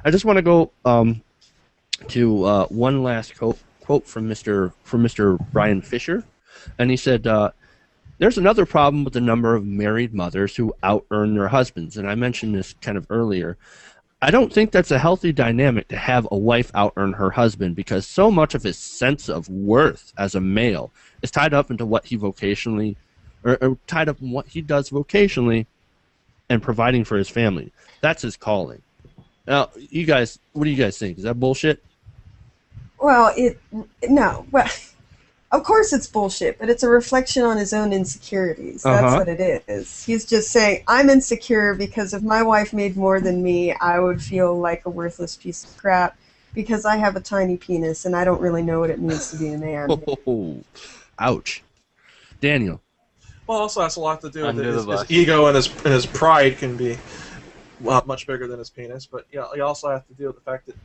I just want to go to one last quote from Mr. Brian Fisher, and he said, "There's another problem with the number of married mothers who out-earn their husbands," and I mentioned this kind of earlier. I don't think that's a healthy dynamic to have a wife out-earn her husband, because so much of his sense of worth as a male is tied up into what he vocationally, or tied up in what he does vocationally, and providing for his family. That's his calling. Now, you guys, what do you guys think? Is that bullshit? Well, no. Well, of course it's bullshit, but it's a reflection on his own insecurities. That's what it is. He's just saying, I'm insecure because if my wife made more than me, I would feel like a worthless piece of crap because I have a tiny penis and I don't really know what it means to be a man. Oh, ouch. Daniel. Well, also has a lot to do with his ego and his pride can be much bigger than his penis. But you also have to deal with the fact that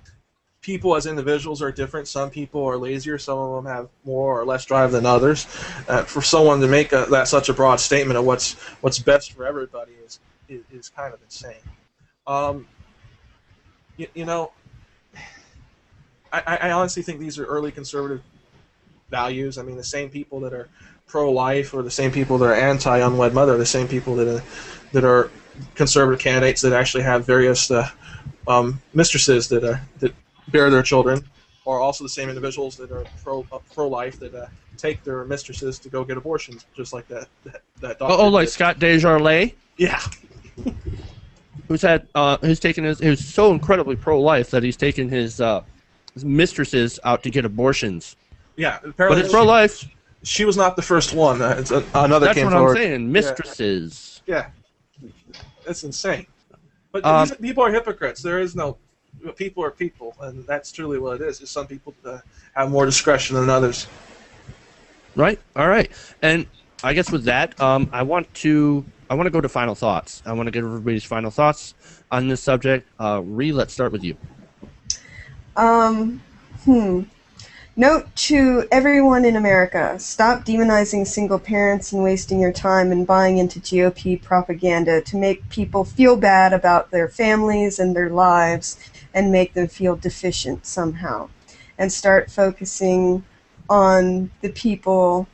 people as individuals are different. Some people are lazier. Some of them have more or less drive than others. For someone to make such a broad statement of what's best for everybody is kind of insane. I honestly think these are early conservative values. I mean, the same people that are pro-life or the same people that are anti-unwed mother are the same people that are conservative candidates that actually have various mistresses that bear their children, or also the same individuals that are pro-life that take their mistresses to go get abortions, just like that doctor. Oh, like Scott Desjardins? Yeah. Who's so incredibly pro-life that he's taken his mistresses out to get abortions. Yeah, apparently. But it's pro-life. She was not the first one. Another That's came forward. That's what I'm saying. Mistresses. Yeah. That's insane. But these people are hypocrites. There is no... People are people, and that's truly what it is. Some people have more discretion than others. Right. All right. And I guess with that, I want to go to final thoughts. I want to get everybody's final thoughts on this subject. Ree, let's start with you. Note to everyone in America, stop demonizing single parents and wasting your time and buying into GOP propaganda to make people feel bad about their families and their lives and make them feel deficient somehow. And start focusing on the people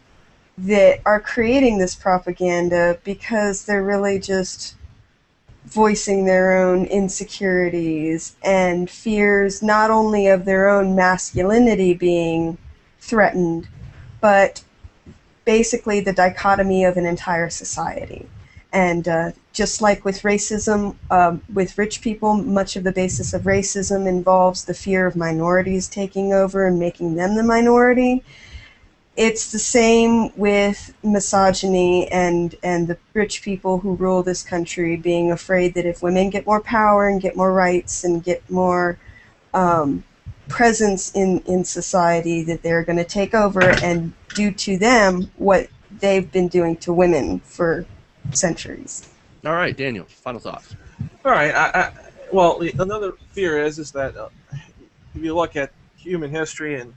that are creating this propaganda because they're really just voicing their own insecurities and fears not only of their own masculinity being threatened, but basically the dichotomy of an entire society. And just like with racism, with rich people, much of the basis of racism involves the fear of minorities taking over and making them the minority. It's the same with misogyny and the rich people who rule this country being afraid that if women get more power and get more rights and get more presence in society, that they're going to take over and do to them what they've been doing to women for centuries. All right, Daniel, final thoughts. All right. Well, another fear is that if you look at human history and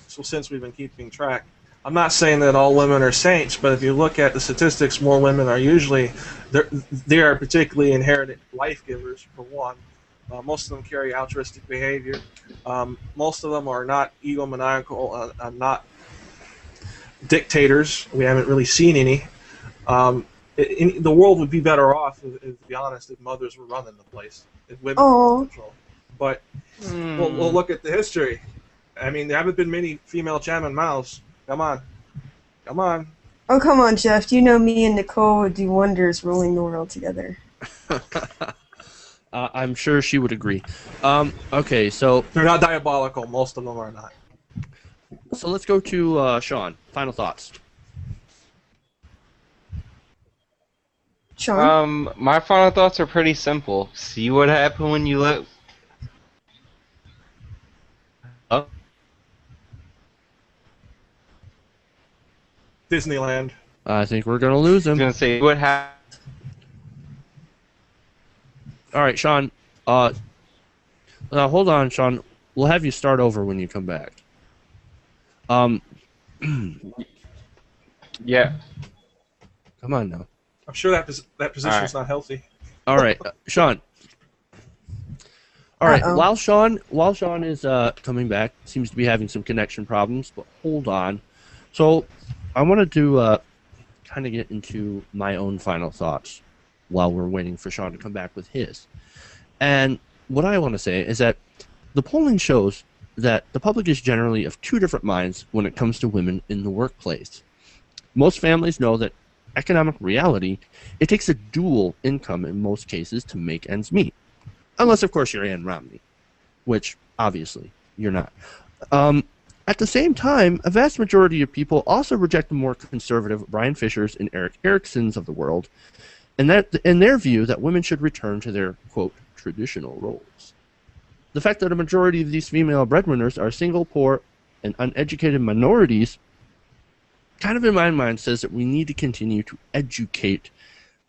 so since we've been keeping track, I'm not saying that all women are saints, but if you look at the statistics, more women are usually, they are particularly inherited life givers, for one. Most of them carry altruistic behavior. Most of them are not egomaniacal, not dictators. We haven't really seen any. The world would be better off, to be honest, if mothers were running the place, if women were in control. But we'll look at the history. I mean, there haven't been many female Chairman Maos. Come on. Oh, come on, Jeff. You know me and Nicole would do wonders ruling the world together. I'm sure she would agree. Okay, so... They're not diabolical. Most of them are not. So let's go to Sean. Final thoughts. Sean? My final thoughts are pretty simple. See what happened when you let... Oh. Disneyland. I think we're going to lose him. I was going to say, what happened? All right, Sean. Hold on, Sean. We'll have you start over when you come back. Yeah. Come on now. I'm sure that position is not healthy. All right, Sean. All right. Uh-oh. While Sean is coming back, seems to be having some connection problems, but hold on. So I wanted to kind of get into my own final thoughts while we're waiting for Sean to come back with his. And what I want to say is that the polling shows that the public is generally of two different minds when it comes to women in the workplace. Most families know that economic reality, it takes a dual income in most cases to make ends meet. Unless, of course, you're Ann Romney, which, obviously, you're not. At the same time, a vast majority of people also reject the more conservative Brian Fishers and Eric Ericksons of the world, and that in their view that women should return to their, quote, traditional roles. The fact that a majority of these female breadwinners are single, poor, and uneducated minorities kind of in my mind says that we need to continue to educate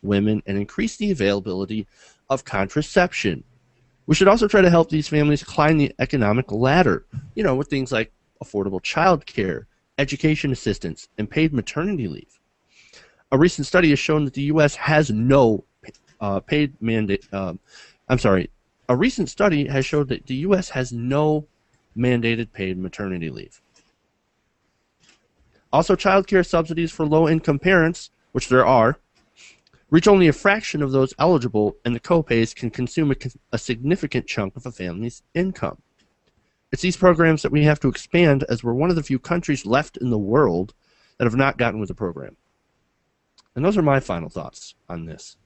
women and increase the availability of contraception. We should also try to help these families climb the economic ladder, with things like affordable child care, education assistance, and paid maternity leave. A recent study has shown that the U.S. has no paid mandate. A recent study has showed that the U.S. has no mandated paid maternity leave. Also, child care subsidies for low-income parents, which there are, reach only a fraction of those eligible, and the co-pays can consume a significant chunk of a family's income. It's these programs that we have to expand, as we're one of the few countries left in the world that have not gotten with the program. And those are my final thoughts on this.